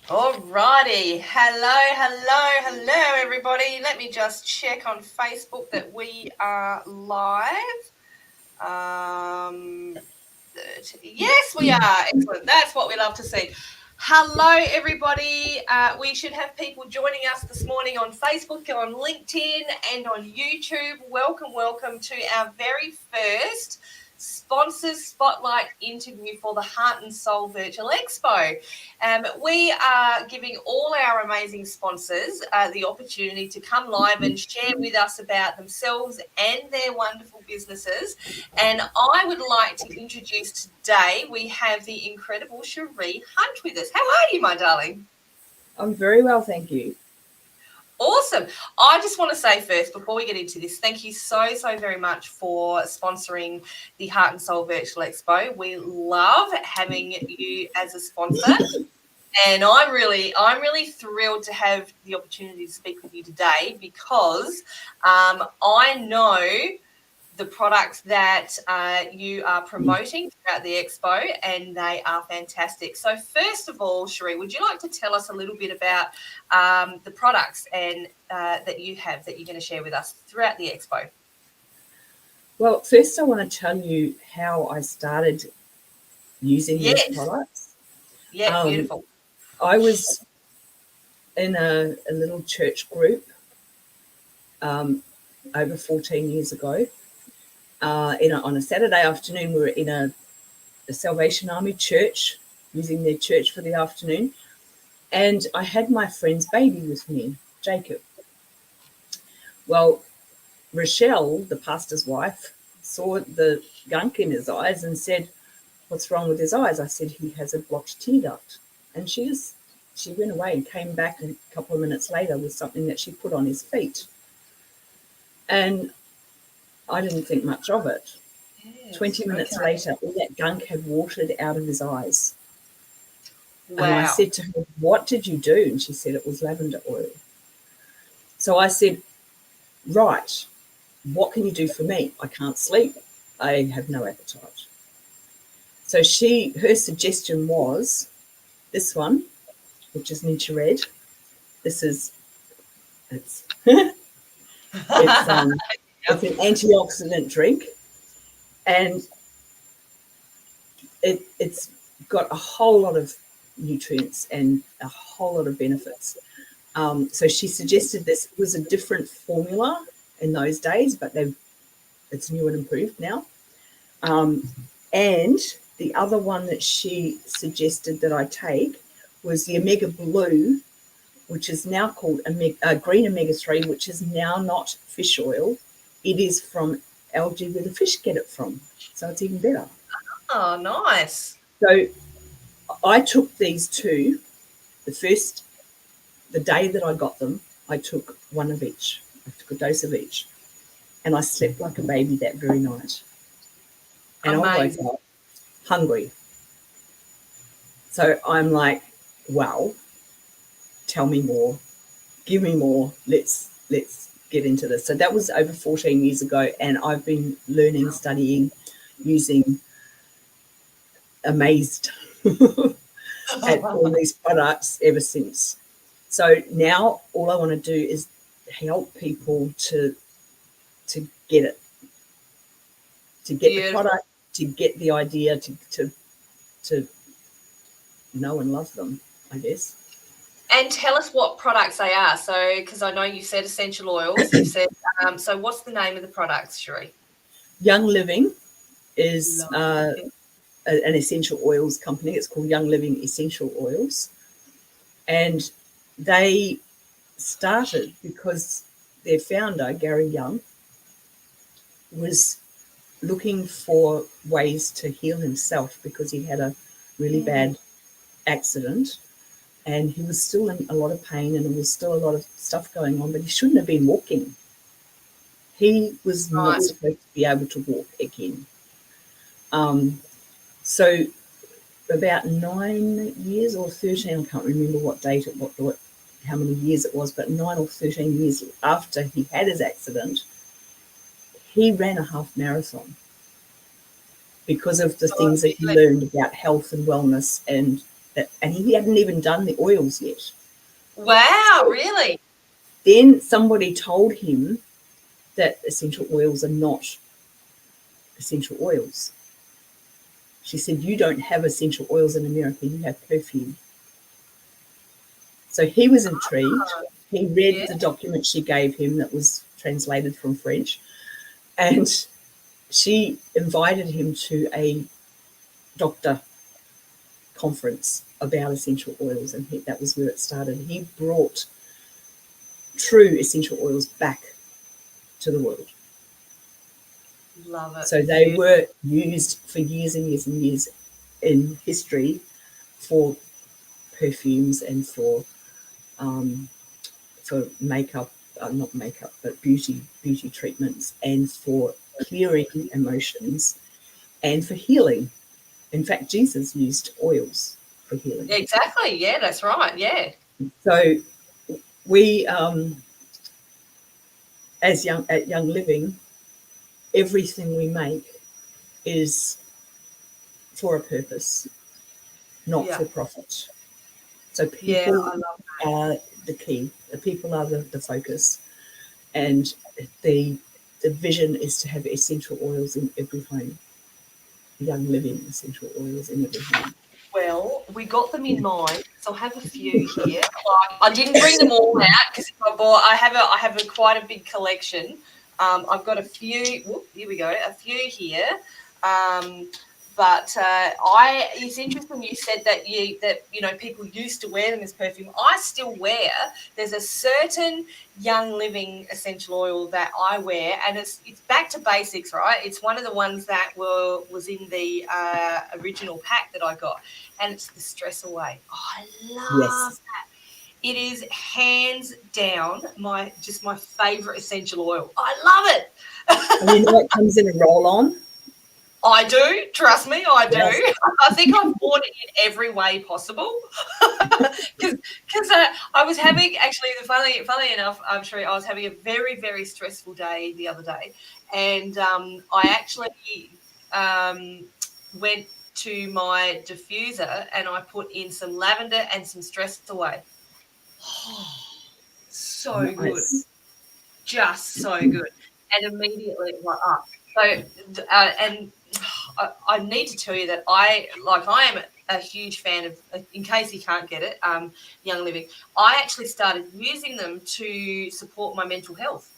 Alrighty, hello, everybody. Let me just check on Facebook that we are live. Yes, we are. Excellent. That's what we love to see. Hello, everybody. We should have people joining us this morning on Facebook, on LinkedIn, and on YouTube. Welcome to our very first Sponsors Spotlight interview for the Heart and Soul Virtual Expo. We are giving all our amazing sponsors the opportunity to come live and share with us about themselves and their wonderful businesses. And I would like to introduce today, we have the incredible Cherie Hunt with us. How are you, my darling? I'm very well, thank you. Awesome. I just want to say first, before we get into this, thank you so very much for sponsoring the Heart and Soul Virtual Expo. We love having you as a sponsor. And I'm really thrilled to have the opportunity to speak with you today because I know the products that you are promoting throughout the expo, and they are fantastic. So first of all, Cherie, would you like to tell us a little bit about the products and that you have that you're going to share with us throughout the expo? Well, first I want to tell you how I started using these products. Yeah, beautiful. I was in a little church group over 14 years ago. On a Saturday afternoon, we were in a Salvation Army church, using their church for the afternoon. And I had my friend's baby with me, Jacob. Well, Rochelle, the pastor's wife, saw the gunk in his eyes and said, "What's wrong with his eyes?" I said, "He has a blocked tear duct." And she went away and came back a couple of minutes later with something that she put on his feet. And I didn't think much of it. Yes, 20 minutes later, all that gunk had watered out of his eyes. Wow. And I said to her, "What did you do?" And she said it was lavender oil. So I said, "Right, what can you do for me? I can't sleep. I have no appetite." So her suggestion was this one, which is Ninja Red. It's it's an antioxidant drink, and it's got a whole lot of nutrients and a whole lot of benefits. So she suggested this. It was a different formula in those days, but it's new and improved now. And the other one that she suggested that I take was the Omega Blue, which is now called Green Omega-3, which is now not fish oil. It is from algae where the fish get it from. So it's even better. Oh, nice. So I took these two. The day that I got them, I took one of each. I took a dose of each. And I slept like a baby that very night. And I woke up hungry. So I'm like, wow, tell me more, give me more, let's get into this. So that was over 14 years ago, and I've been learning, studying, using, amazed at all these products ever since. So now all I want to do is help people to get it, to get the product, to get the idea, to know and love them, I guess. And tell us what products they are. So, because I know you said essential oils, you said, so what's the name of the products, Cherie? Young Living is an essential oils company. It's called Young Living Essential Oils. And they started because their founder, Gary Young, was looking for ways to heal himself because he had a really bad accident. And he was still in a lot of pain, and there was still a lot of stuff going on, but he shouldn't have been walking. He was not supposed to be able to walk again. So about 9 years or 13, I can't remember what date how many years it was, but 9 or 13 years after he had his accident, he ran a half marathon because of the things that he learned about health and wellness and and he hadn't even done the oils yet. Wow, really? Then somebody told him that essential oils are not essential oils. She said, you don't have essential oils in America, you have perfume. So he was intrigued. He read the document she gave him that was translated from French, and she invited him to a doctor conference about essential oils, and that was where it started. He brought true essential oils back to the world. Love it. So they were used for years and years and years in history for perfumes and for makeup, not makeup, but beauty treatments, and for clearing emotions and for healing. In fact, Jesus used oils for healing. Exactly. Yeah, that's right. Yeah. So we, at Young Living, everything we make is for a purpose, not for profit. So people are the key. The people are the focus, and the vision is to have essential oils in every home. Young Living essential oils in every home. Well, we got them in mind, so I have a few here. I didn't bring them all out because I have quite a big collection. I've got a few. Whoop, here we go. A few here. But it's interesting you said that people used to wear them as perfume. I still wear. There's a certain Young Living essential oil that I wear, and it's back to basics, right? It's one of the ones that was in the original pack that I got, and it's the Stress Away. I love that. It is hands down my favorite essential oil. I love it. And you know it comes in a roll-on? I do. Trust me, I do. Yes. I think I've worn it in every way possible. Because I was having, actually, funnily enough, I'm sure I was having a very, very stressful day the other day. And I actually went to my diffuser and I put in some lavender and some Stress Away. Oh, so Nice. Good. Just so good. And immediately it went up. So, and I need to tell you that I am a huge fan of, in case you can't get it, Young Living. I actually started using them to support my mental health.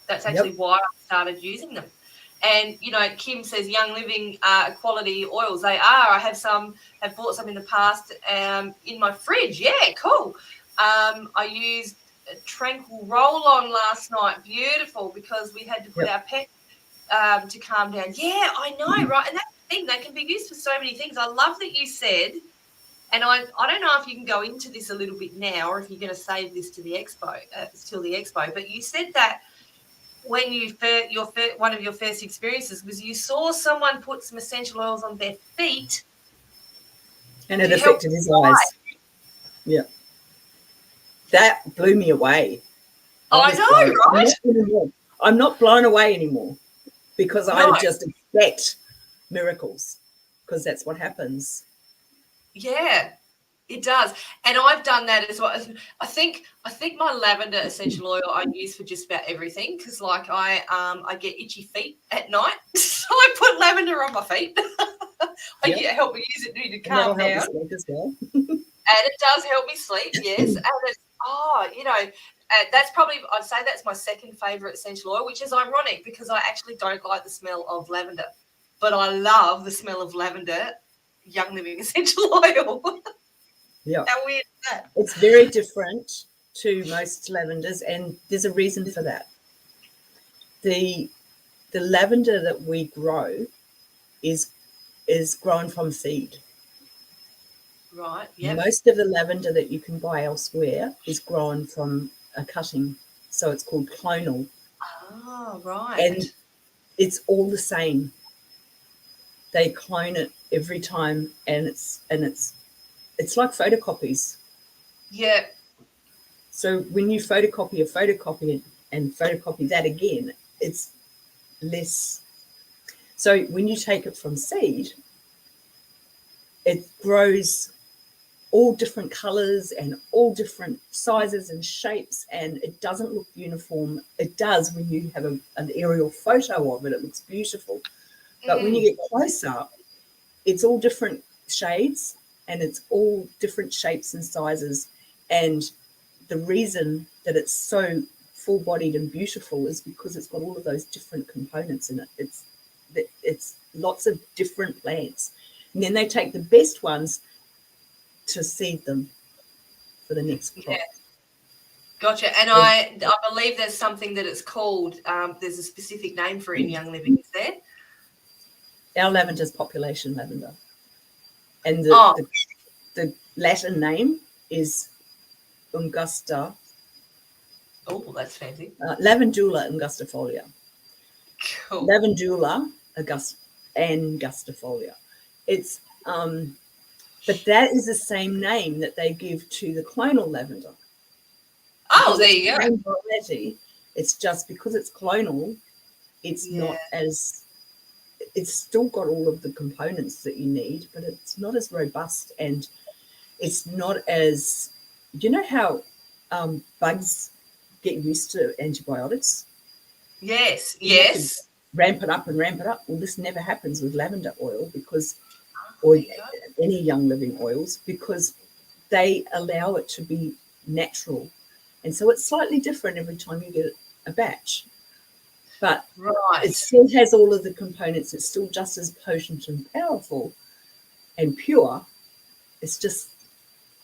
That's actually why I started using them. And, Kim says Young Living quality oils. They are. I have bought some in the past in my fridge. Yeah, cool. I used a Tranquil Roll-On last night. Beautiful, because we had to put our pet to calm down. Yeah, I know, right? And that's the thing. They can be used for so many things. I love that you said, and I don't know if you can go into this a little bit now or if you're going to save this to the expo, till the expo, but you said that when one of your first experiences was you saw someone put some essential oils on their feet. And it affected his eyes. Yeah. That blew me away. I know, right? I'm not blown away anymore because I just expect miracles, because that's what happens. Yeah, it does. And I've done that as well. I think my lavender essential oil I use for just about everything, because I get itchy feet at night, so I put lavender on my feet. I help me use it to calm down. Help me sleep as well. And it does help me sleep, yes. And it's that's probably, I'd say that's my second favourite essential oil, which is ironic because I actually don't like the smell of lavender, but I love the smell of lavender Young Living essential oil. Yeah. How weird is that? It's very different to most lavenders, and there's a reason for that. The lavender that we grow is grown from seed. Right, yeah. Most of the lavender that you can buy elsewhere is grown from a cutting, so it's called clonal. Oh, right. And it's all the same. They clone it every time, and it's like photocopies. Yeah. So when you photocopy a photocopy and photocopy that again, it's less. So when you take it from seed, it grows all different colors and all different sizes and shapes, and it doesn't look uniform. It does when you have an aerial photo of it. It looks beautiful. But when you get close up, it's all different shades and it's all different shapes and sizes. And the reason that it's so full-bodied and beautiful is because it's got all of those different components in it. It's lots of different plants. And then they take the best ones to seed them for the next crop. Yeah. Gotcha. And I believe there's something that it's called, there's a specific name for it in Young Living, is there? Our lavender is population lavender. And the Latin name is Angusta. Oh, that's fancy. Lavandula angustifolia. Cool. Lavandula angustifolia. It's but that is the same name that they give to the clonal lavender. Oh, there you go. Variety, it's just because it's clonal, it's not as, it's still got all of the components that you need, but it's not as robust, and it's not as, you know how bugs get used to antibiotics? Yes. Ramp it up and ramp it up. Well, this never happens with lavender oil or any Young Living oils, because they allow it to be natural. And so it's slightly different every time you get a batch. But it still has all of the components. It's still just as potent and powerful and pure. It's just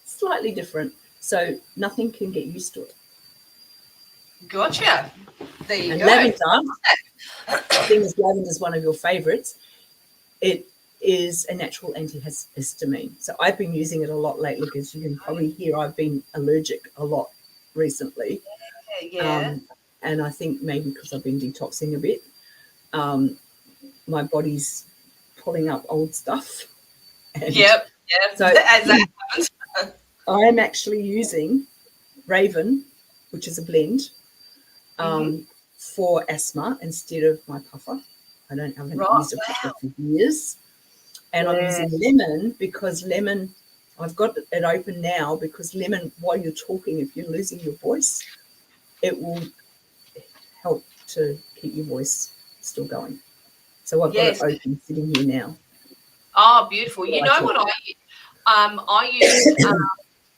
slightly different. So nothing can get used to it. Gotcha. There you and go. Lavender, being as lavender is one of your favorites, it is a natural antihistamine. So I've been using it a lot lately, because you can probably hear I've been allergic a lot recently. And I think maybe because I've been detoxing a bit, my body's pulling up old stuff. And so as that happens. I am actually using Raven, which is a blend, for asthma instead of my puffer. I haven't used a puffer for years. And I'm using lemon, because lemon, I've got it open now, because lemon, while you're talking, if you're losing your voice, it will help to keep your voice still going. So I've got it open, sitting here now. Oh, beautiful. You know what I used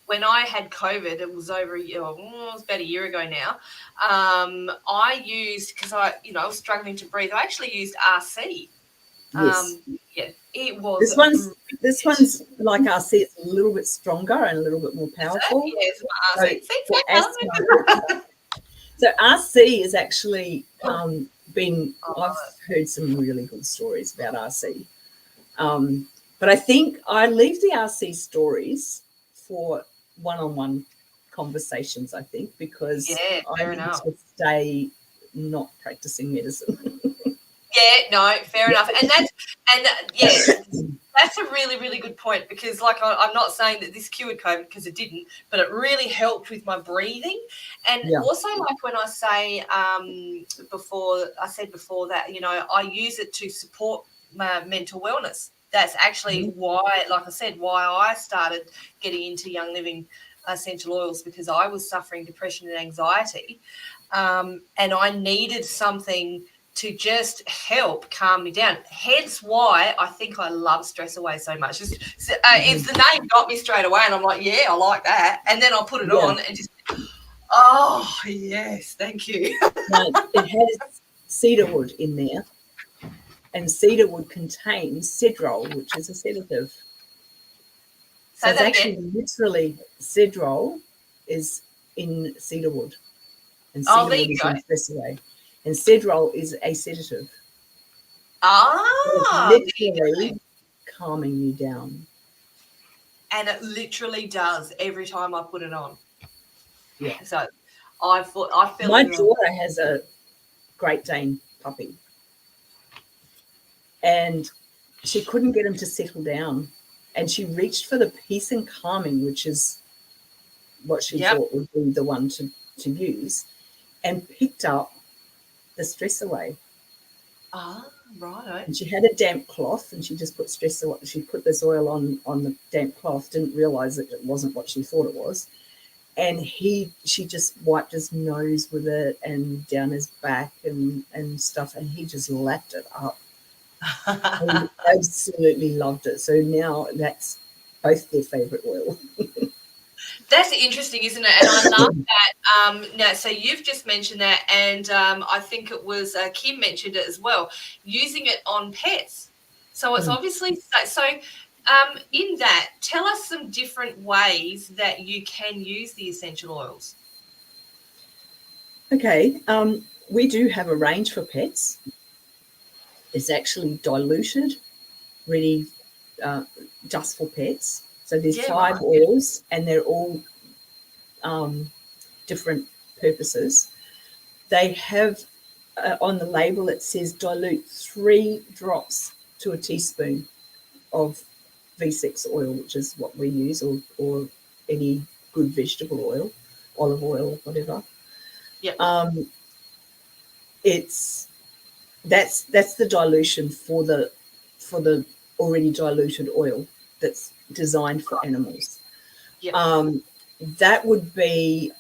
when I had COVID, it was over it was about a year ago now. I used, because I was struggling to breathe, I actually used RC. Yes. It was. This one's like RC. It's a little bit stronger and a little bit more powerful. Yes, RC. So RC is actually I've heard some really good stories about RC. But I think I leave the RC stories for one-on-one conversations, I think, because I need to stay not practicing medicine. Fair enough. And that's a really, really good point, because I'm not saying that this cured COVID, because it didn't, but it really helped with my breathing. And also, like when I say before that, I use it to support my mental wellness. That's actually why, like I said, why I started getting into Young Living essential oils, because I was suffering depression and anxiety, and I needed something to just help calm me down. Hence why I think I love Stress Away so much. It's the name got me straight away, and I'm like, yeah, I like that. And then I'll put it on and just, oh, yes, thank you. Now, it has cedarwood in there, and cedarwood contains cedrol, which is a sedative. So it's actually literally cedrol is in cedarwood, and cedarwood is in Stress Away. And cedrol is a sedative. It's literally calming you down. And it literally does every time I put it on. Yeah. So I feel my daughter has a Great Dane puppy, and she couldn't get him to settle down, and she reached for the peace and calming, which is what she thought would be the one to use, and picked up the Stress Away. Right. And she had a damp cloth, and she just put she put this oil on the damp cloth, didn't realise that it wasn't what she thought it was. And she just wiped his nose with it and down his back and stuff, and he just lapped it up. He absolutely loved it. So now that's both their favourite oil. That's interesting, isn't it? And I love that. Now, so you've just mentioned that, and I think it was Kim mentioned it as well, using it on pets. So it's obviously so. In that, tell us some different ways that you can use the essential oils. Okay, we do have a range for pets. It's actually diluted, really just for pets. So there's 5 oils, and they're all different purposes. They have on the label it says dilute 3 drops to a teaspoon of V6 oil, which is what we use, or any good vegetable oil, olive oil, whatever. Yep. That's the dilution for the already diluted oil that's designed for animals. Yep. That would be,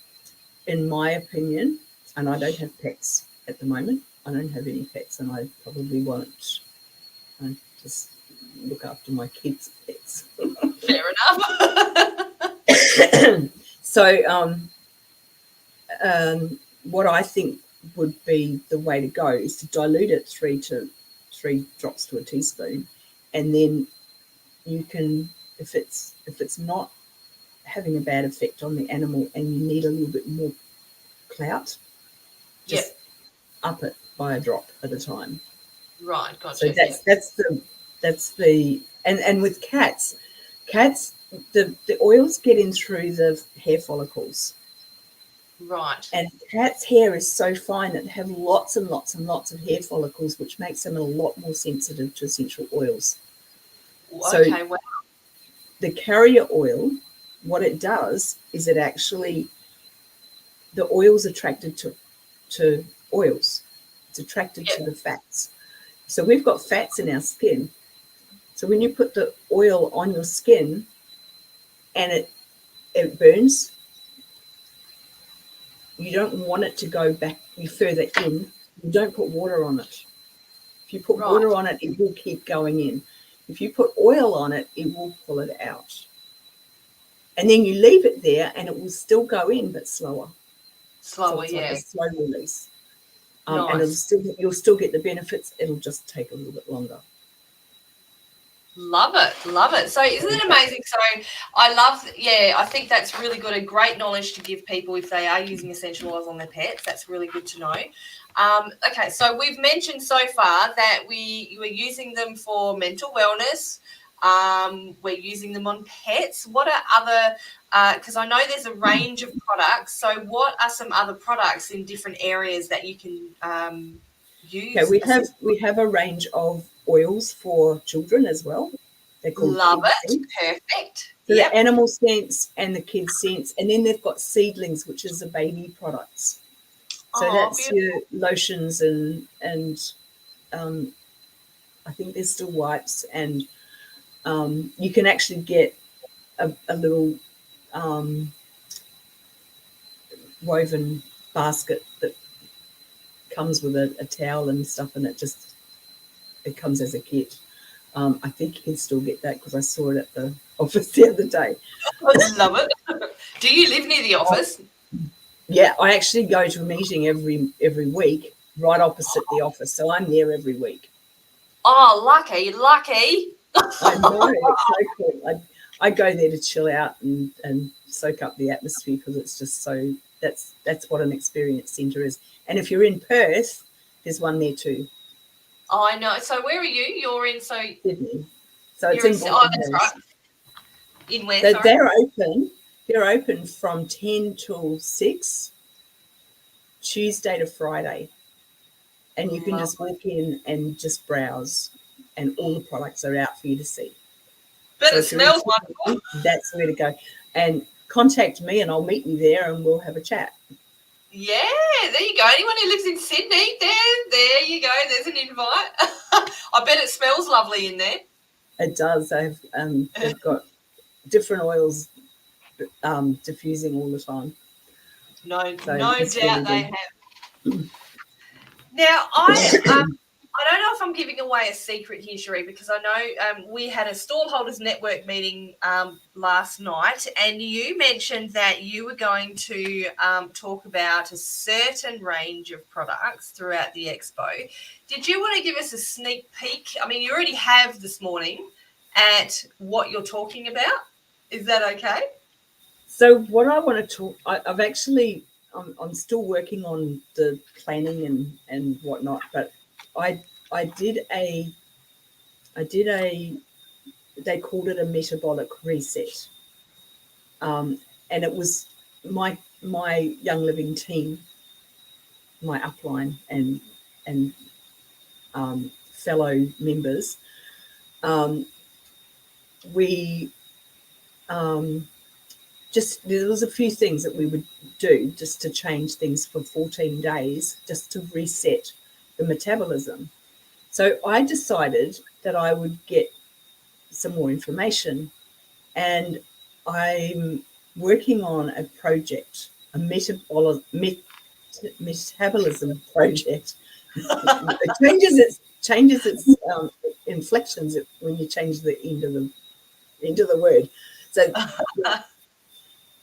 in my opinion, and I don't have pets at the moment. I don't have any pets, and I probably won't. I just look after my kids' pets. Fair enough. So what I think would be the way to go is to dilute it 3 drops to a teaspoon, and then you can, if it's not having a bad effect on the animal and you need a little bit more clout, just up it by a drop at a time. Right, gotcha. So that's the and with cats, the oils get in through the hair follicles. Right. And cats' hair is so fine that they have lots and lots and lots of hair follicles, which makes them a lot more sensitive to essential oils. Okay, wow. The carrier oil, what it does is it actually, the oil's attracted to oils. It's attracted to the fats. So we've got fats in our skin. So when you put the oil on your skin and it burns, you don't want it to go back further in. You don't put water on it. If you put water on it, it will keep going in. If you put oil on it, it will pull it out. And then you leave it there and it will still go in, but slower. So it's like a slow release. Nice. And you'll still get the benefits. It'll just take a little bit longer. Love it. So isn't it amazing? So I think that's really good, a great knowledge to give people if they are using essential oils on their pets. That's really good to know. Okay, so we've mentioned so far that you are using them for mental wellness. We're using them on pets. What are other, because I know there's a range of products, so what are some other products in different areas that you can use? Okay, we have a range of oils for children as well. They're called Love it. Perfect. So the animal scents and the kids scents, and then they've got seedlings, which is the baby products. So that's beautiful. Your lotions and I think there's still wipes, and you can actually get a little woven basket that comes with a towel and stuff, and it comes as a kit. I think you can still get that because I saw it at the office the other day. I love it. Do you live near the office? Yeah, I actually go to a meeting every week right opposite the office, so I'm there every week. Oh, lucky. I know, it's so cool. I go there to chill out and soak up the atmosphere because it's just so, that's what an experience centre is. And if you're in Perth, there's one there too. Oh, I know. So where are you? You're in Sydney. So it's in Bolton. Oh, that's right. In where? So they're open from 10 till 6, Tuesday to Friday. And you can just walk in and just browse, and all the products are out for you to see. But it smells wonderful. That's where to go. And contact me and I'll meet you there and we'll have a chat. Yeah, there you go. Anyone who lives in Sydney, there you go. There's an invite. I bet it smells lovely in there. It does. They've got different oils diffusing all the time. No So doubt it's they really good. have. Now, I don't know if I'm giving away a secret here, Cherie, because I know we had a stallholders network meeting last night, and you mentioned that you were going to talk about a certain range of products throughout the expo. Did you want to give us a sneak peek? I mean, you already have this morning at what you're talking about. Is that okay? So what I want to talk, I've actually, I'm still working on the planning and whatnot, but I did a, they called it a metabolic reset, and it was my Young Living team, my upline and fellow members. We just, there was a few things that we would do just to change things for 14 days, just to reset the metabolism. So I decided that I would get some more information, and I'm working on a project, a metabolism project. It changes its inflections when you change the end of the word. So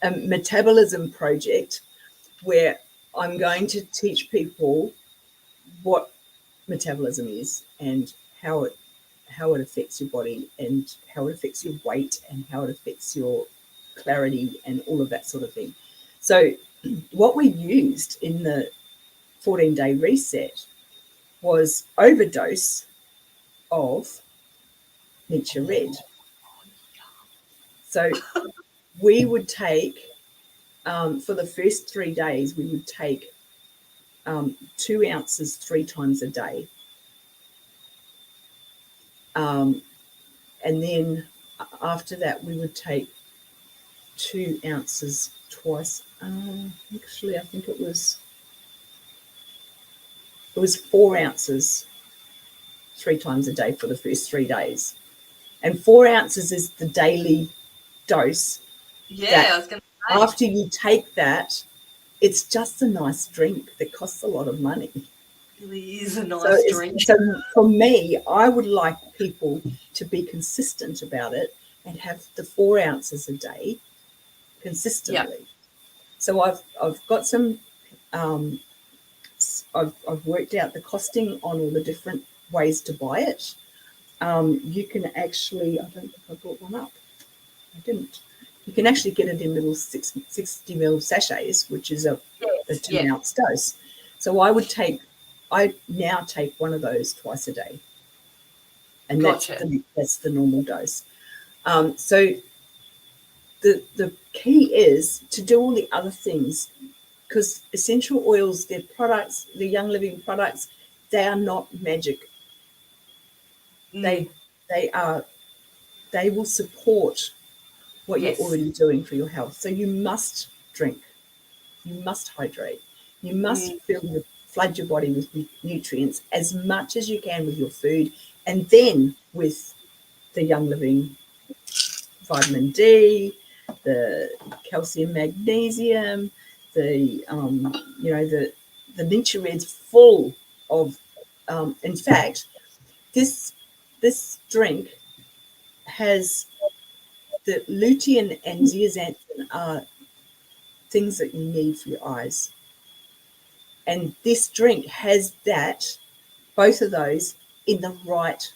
a metabolism project where I'm going to teach people what metabolism is and how it affects your body and how it affects your weight and how it affects your clarity and all of that sort of thing. So what we used in the 14-day reset was overdose of Nature Red. So we would take, for the first 3 days, we would take 2 ounces 3 times a day. And then after that, we would take 2 ounces twice. Actually, I think it was 4 ounces 3 times a day for the first 3 days. And 4 ounces is the daily dose. Yeah, I was going to say. After you take that, it's just a nice drink that costs a lot of money. It really is a nice drink. So for me, I would like people to be consistent about it and have the 4 ounces a day consistently. Yep. So I've got some, I've worked out the costing on all the different ways to buy it. You can actually, I don't think I brought one up. I didn't. You can actually get it in little 60 ml sachets, which is a 2 ounce dose. So I now take one of those twice a day. And that's the normal dose. So the key is to do all the other things, because essential oils, their products, the Young Living products, they are not magic. They will support what you're already doing for your health. So you must drink, you must hydrate, you must flood your body with nutrients as much as you can with your food, and then with the Young Living vitamin D, the calcium, magnesium, the Nature Red's full of. In fact, this drink has the lutein and zeaxanthin are things that you need for your eyes, and this drink has both of those in the right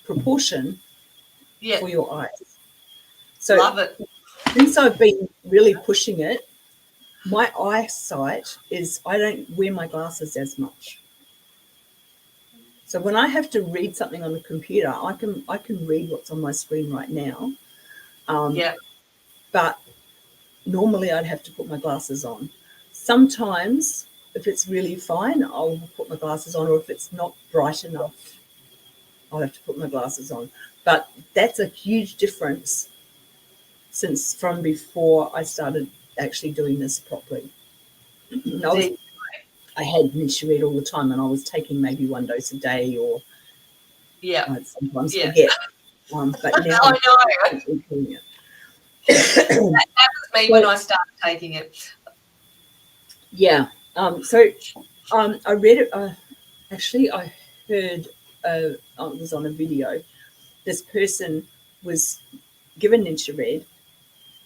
proportion for your eyes. So love it. Since I've been really pushing it, my eyesight is, I don't wear my glasses as much. So when I have to read something on the computer, I can read what's on my screen right now. But normally I'd have to put my glasses on. Sometimes, if it's really fine, I'll put my glasses on, or if it's not bright enough, I'll have to put my glasses on. But that's a huge difference from before I started actually doing this properly. The- I had Cherie all the time, and I was taking maybe 1 dose a day, or yeah, I'd sometimes yeah. forget. But now I know. I'm doing it. That happens to me when I started taking it. Yeah. I read it. Actually, I heard. It was on a video. This person was given Cherie,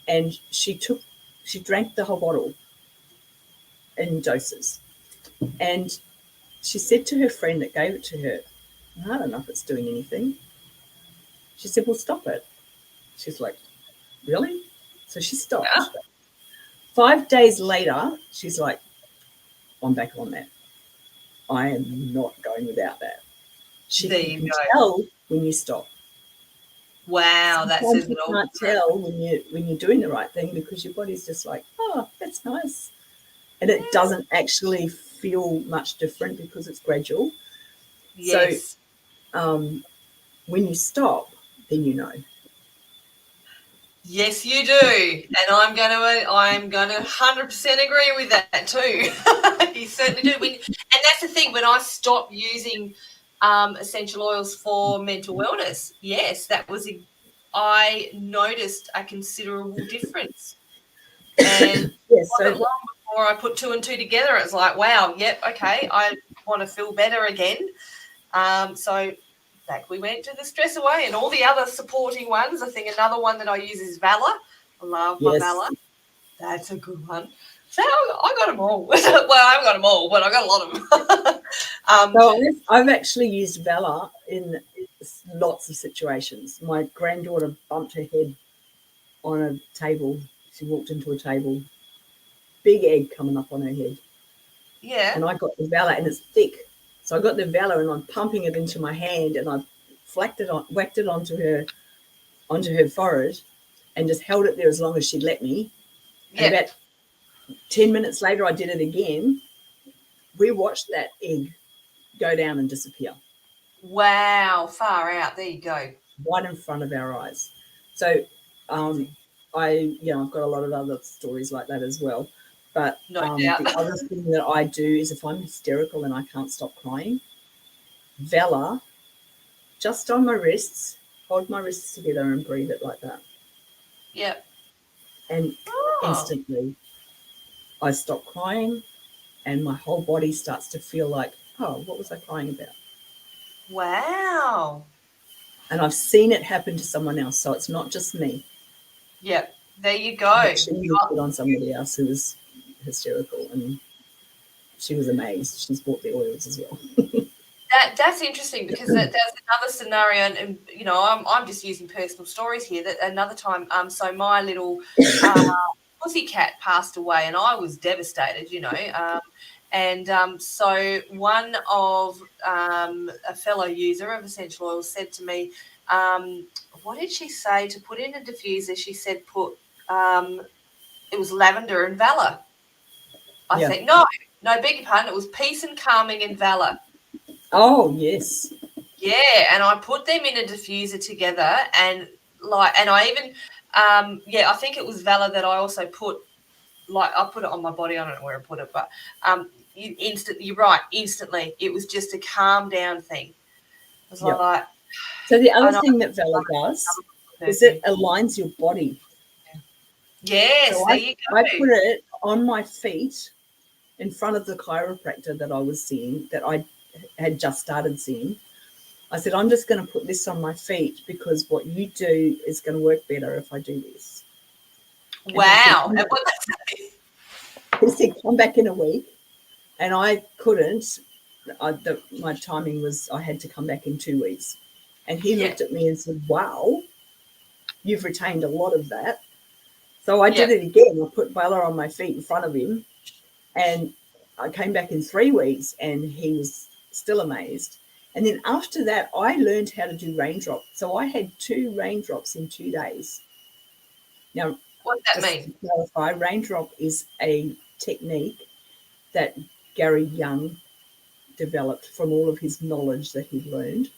and she drank the whole bottle in doses, and she said to her friend that gave it to her, "I don't know if it's doing anything." She said, "Well, stop it." She's like, "Really?" So she stopped. Yeah. 5 days later, she's like, "I'm back on that. I am not going without that." She There can you go. tell when you stop. Wow, that Sometimes says you it all. can't tell when you're doing the right thing, because your body's just like, "Oh, that's nice," and it doesn't actually feel much different because it's gradual. Yes. So when you stop, then you know. Yes, you do, and I'm going to 100% agree with that too. You certainly do. And that's the thing. When I stopped using essential oils for mental wellness, yes, I noticed a considerable difference. And it Yes. wasn't So long before I put 2 and 2 together. It's like, wow, yep, okay, I want to feel better again. So back we went to the Stress Away and all the other supporting ones. I think another one that I use is Valor. I love my yes. Valor. That's a good one. So I got them all. Well, I haven't got them all, but I got a lot of them. So I've actually used Valor in lots of situations. My granddaughter bumped her head on a table. She walked into a table, big egg coming up on her head. Yeah. And I got the Valor, and it's thick. So I got the Valor, and I'm pumping it into my hand, and I whacked it onto her forehead, and just held it there as long as she'd let me. And Yeah. about 10 minutes later, I did it again. We watched that egg go down and disappear. Wow. Far out. There you go. Right in front of our eyes. So I've got a lot of other stories like that as well. But No doubt. the other thing that I do is, if I'm hysterical and I can't stop crying, Valor, just on my wrists, hold my wrists together and breathe it like that. Yep. And Oh. instantly I stop crying, and my whole body starts to feel like, oh, what was I crying about? Wow. And I've seen it happen to someone else. So it's not just me. Yep. There you go. I've actually used it on somebody else who was hysterical, and she was amazed. She's bought the oils as well. That's interesting, because there's another scenario, and I'm just using personal stories here. That another time, so my little pussycat passed away, and I was devastated, so one of a fellow user of essential oils said to me, what did she say to put in a diffuser? She said put it was lavender and Valor. I think no, beg your pardon, it was peace and calming and Valor. Oh, yes. Yeah, and I put them in a diffuser together, and I even, I think it was Valor that I also put, I put it on my body. I don't know where I put it, but you're right, instantly, it was just a calm down thing. It was like, so the other thing that Valor does is it aligns your body. Yes, so there you go. I put it on my feet in front of the chiropractor that I was seeing, that I had just started seeing. I said, I'm just going to put this on my feet, because what you do is going to work better if I do this. Wow. And he said, come back in a week. And I couldn't. My timing was, I had to come back in 2 weeks. And he looked at me and said, wow, you've retained a lot of that. So I did it again. I put Valor on my feet in front of him, and I came back in 3 weeks, and he was still amazed. And then after that, I learned how to do raindrop. So I had 2 raindrops in 2 days. Now, what does that mean? To clarify, raindrop is a technique that Gary Young developed from all of his knowledge that he'd learned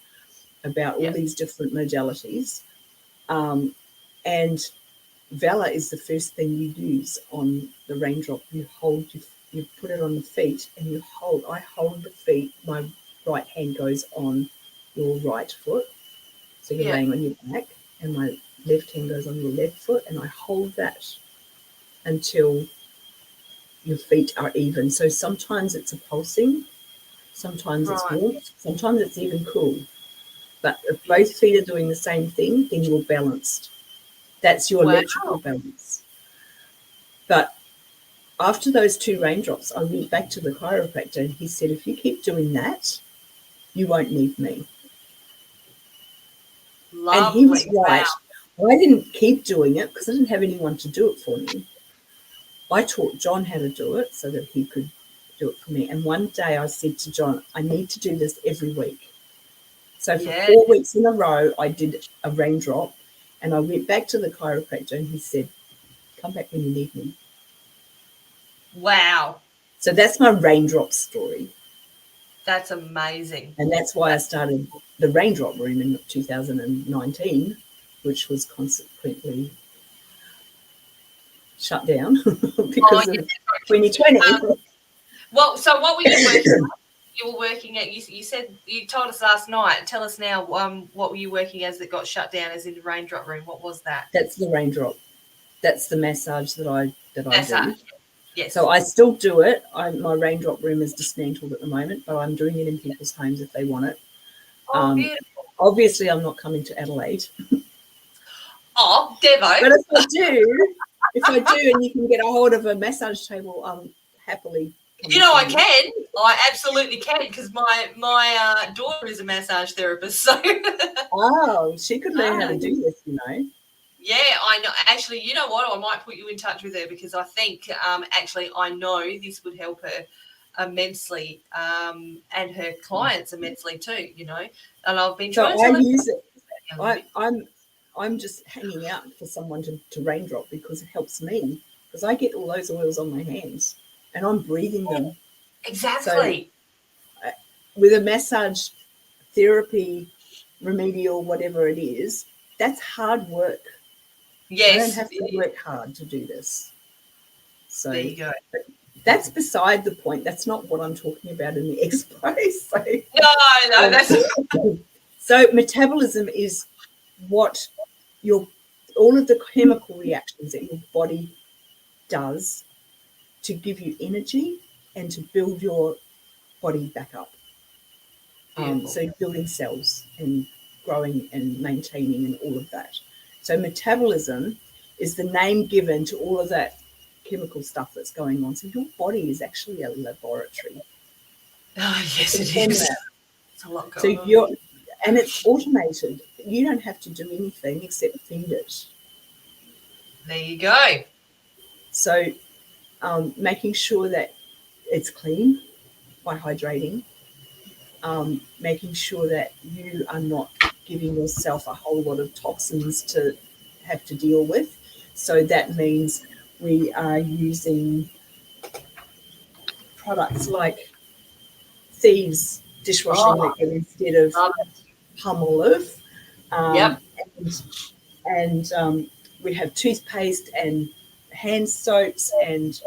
about all these different modalities. And Valor is the first thing you use on the raindrop. You put it on the feet, and I hold the feet. My right hand goes on your right foot, so you're laying on your back, and my left hand goes on your left foot, and I hold that until your feet are even. So sometimes it's a pulsing, sometimes it's warm, sometimes it's even cool. But if both feet are doing the same thing, then you're balanced. That's your electrical balance. But after those 2 raindrops, I went back to the chiropractor, and he said, if you keep doing that, you won't need me. Lovely. And he was right. Wow. I didn't keep doing it because I didn't have anyone to do it for me. I taught John how to do it so that he could do it for me. And one day I said to John, I need to do this every week. So for 4 weeks in a row, I did a raindrop, and I went back to the chiropractor, and he said, come back when you need me. Wow. So that's my raindrop story. That's amazing. And that's why I started the Raindrop Room in 2019, which was consequently shut down because of 2020. Well, so what were you working at? You were working at, you said, you told us last night. Tell us now, what were you working as that got shut down as in the Raindrop Room? What was that? That's the raindrop. That's the massage that I do. Yes. So I still do it. My Raindrop Room is dismantled at the moment, but I'm doing it in people's homes if they want it. Oh, beautiful. Obviously, I'm not coming to Adelaide. Oh, Devo. But if I do, and you can get a hold of a massage table, I'll happily come. You know, I can. I absolutely can, because my daughter is a massage therapist. So. Oh, she could learn how to do this, you know. Yeah, I know. Actually, you know what? I might put you in touch with her, because I think actually I know this would help her immensely, and her clients immensely too. You know, and I've been trying to use it. I'm just hanging out for someone to raindrop because it helps me, because I get all those oils on my hands and I'm breathing them. Exactly. So, with a massage therapy, remedial, whatever it is, that's hard work. Yes. I don't have to work hard to do this. So there you go. But that's beside the point. That's not what I'm talking about in the Expo. So, no, that's so metabolism is what all of the chemical reactions that your body does to give you energy and to build your body back up. So building cells and growing and maintaining and all of that. So metabolism is the name given to all of that chemical stuff that's going on. So your body is actually a laboratory. Oh, yes, it is. It's a lot going on. And it's automated. You don't have to do anything except feed it. There you go. So making sure that it's clean by hydrating, making sure that you are not giving yourself a whole lot of toxins to have to deal with. So that means we are using products like Thieves dishwashing liquid instead of Palmolive. And we have toothpaste and hand soaps and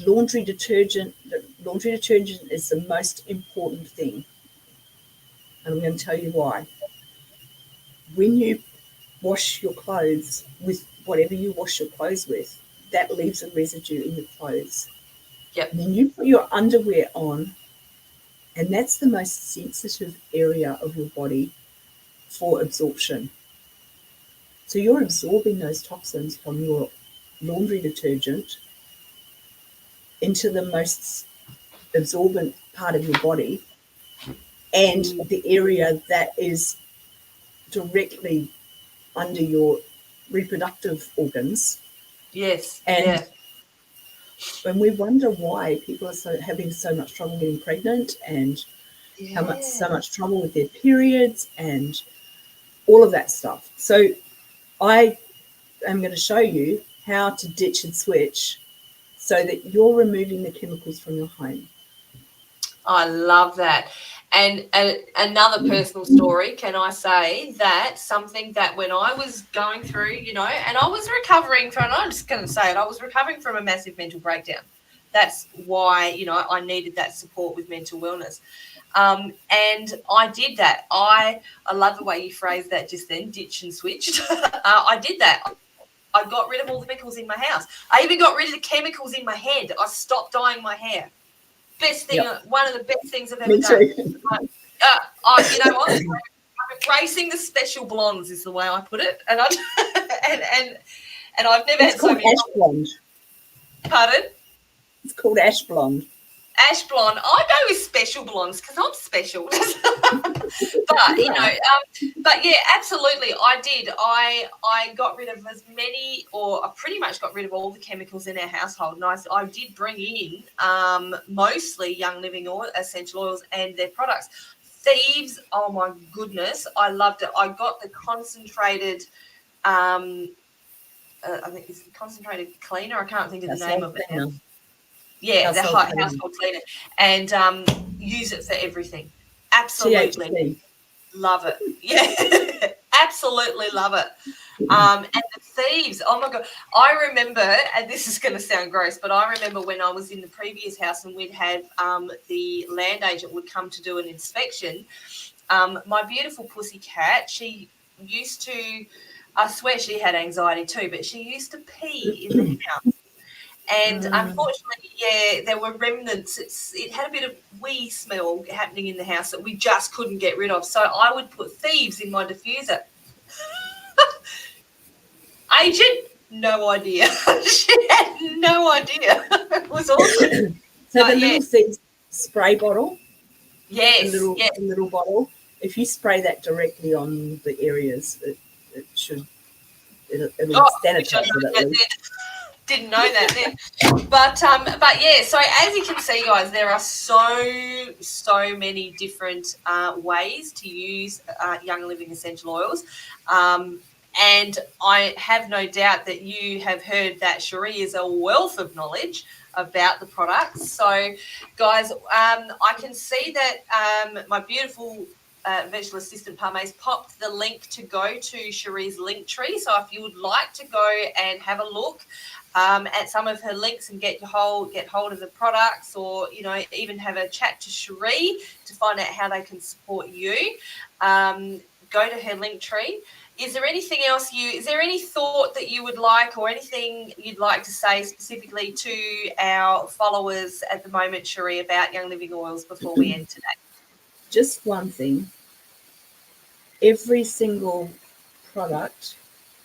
laundry detergent. Laundry detergent is the most important thing. And I'm going to tell you why. When you wash your clothes with whatever you wash your clothes with, that leaves a residue in your clothes. Yep. And then you put your underwear on, and that's the most sensitive area of your body for absorption. So you're absorbing those toxins from your laundry detergent into the most absorbent part of your body, and the area that is directly under your reproductive organs. Yes. And when we wonder why people are having so much trouble getting pregnant, and so much trouble with their periods and all of that stuff. So I am going to show you how to ditch and switch so that you're removing the chemicals from your home. I love that. And another personal story, can I say that something that when I was going through, and I was recovering from, I'm just going to say it, I was recovering from a massive mental breakdown. That's why, I needed that support with mental wellness. And I did that. I love the way you phrased that just then, ditch and switched. I did that. I got rid of all the chemicals in my house. I even got rid of the chemicals in my head. I stopped dyeing my hair. Best thing, one of the best things I've ever Me done. too. You know what? I'm embracing the special blondes is the way I put it, and I've never had so many. Ash blonde. Pardon? It's called ash blonde. Ash blonde. I go with special blondes because I'm special. But but yeah, absolutely. I did. I got rid of as many, or I pretty much got rid of all the chemicals in our household. And I did bring in mostly Young Living oil, essential oils, and their products. Thieves, oh my goodness, I loved it. I got the concentrated. I think it's concentrated cleaner. I can't think of the name of it now. Yeah, the household cleaner, and use it for everything. Absolutely THC. love it. Yeah, absolutely love it. And the thieves, oh my God. I remember, and this is going to sound gross, but I remember when I was in the previous house and we'd have the land agent would come to do an inspection. My beautiful pussy cat, she used to, I swear she had anxiety too, but she used to pee in the house. And unfortunately, there were remnants. It had a bit of wee smell happening in the house that we just couldn't get rid of. So I would put thieves in my diffuser. Agent, no idea. She had no idea. It was awesome. So the little thieves spray bottle. Yes. The little bottle. If you spray that directly on the areas, it'll sanitize it at least. Didn't know that then. But yeah, so as you can see, guys, there are so many different ways to use Young Living essential oils. And I have no doubt that you have heard that Cherie is a wealth of knowledge about the products. So, guys, I can see that my beautiful virtual assistant Parme's popped the link to go to Cherie's link tree. So if you would like to go and have a look at some of her links and get hold of the products, or even have a chat to Cherie to find out how they can support you, go to her link tree. Is there anything else is there any thought that you would like, or anything you'd like to say specifically to our followers at the moment, Cherie, about Young Living oils before we end today? Just one thing. Every single product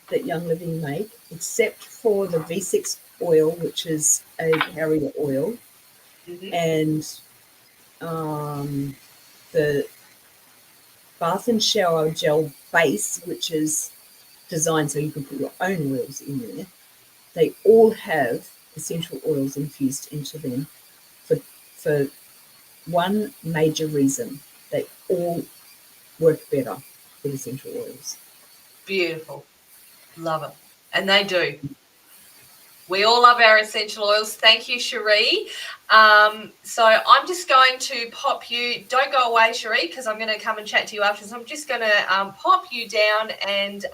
that Young Living make, except for the V6 oil, which is a carrier oil, and the bath and shower gel base, which is designed so you can put your own oils in there, they all have essential oils infused into them for one major reason. They all work better with essential oils. Beautiful. Love it. And they do. We all love our essential oils. Thank you, Cherie. So I'm just going to pop you. Don't go away, Cherie, because I'm going to come and chat to you after. So I'm just going to pop you down and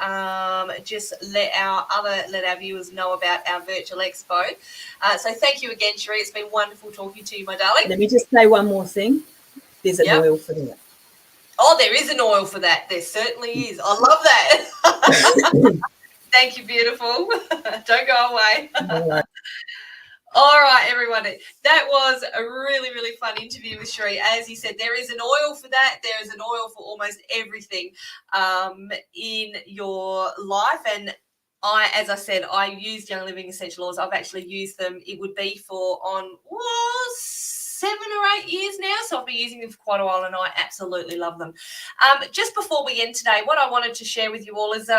just let our viewers know about our virtual expo. So thank you again, Cherie. It's been wonderful talking to you, my darling. Let me just say one more thing. There's an oil for that. Oh, there is an oil for that. There certainly is. I love that. Thank you, beautiful. Don't go away. All right, everyone. That was a really, really fun interview with Cherie. As he said, there is an oil for that. There is an oil for almost everything in your life. And as I said, I used Young Living essential oils. I've actually used them. It would be for 7 or 8 years now, so I've been using them for quite a while, and I absolutely love them. Just before we end today, what I wanted to share with you all is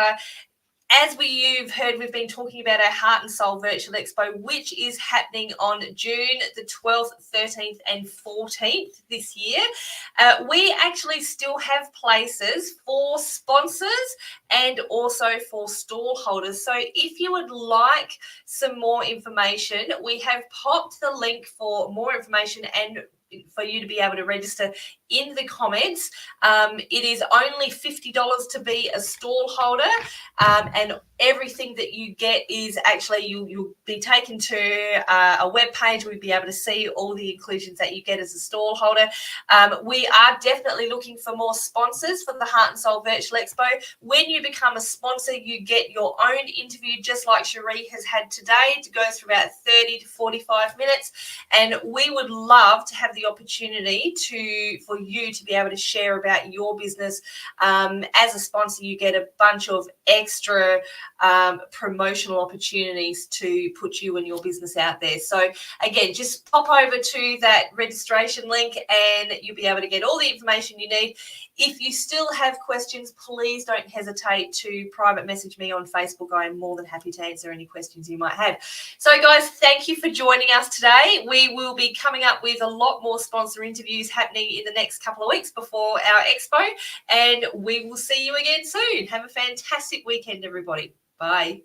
as you've heard, we've been talking about our Heart and Soul Virtual Expo, which is happening on June the 12th, 13th and 14th this year. We actually still have places for sponsors and also for stall holders. So if you would like some more information, we have popped the link for more information and for you to be able to register in the comments. It is only $50 to be a stall holder, and everything that you get is actually you'll be taken to a web page. We'll be able to see all the inclusions that you get as a stall holder. We are definitely looking for more sponsors for the Heart and Soul Virtual Expo. When you become a sponsor, you get your own interview, just like Cherie has had today, to go through about 30 to 45 minutes. And we would love to have the opportunity for you to be able to share about your business. As a sponsor, you get a bunch of extra promotional opportunities to put you and your business out there. So again, just pop over to that registration link and you'll be able to get all the information you need. If you still have questions, please don't hesitate to private message me on Facebook. I am more than happy to answer any questions you might have. So guys, thank you for joining us today. We will be coming up with a lot more sponsor interviews happening in the next couple of weeks before our expo, and we will see you again soon. Have a fantastic weekend, everybody. Bye.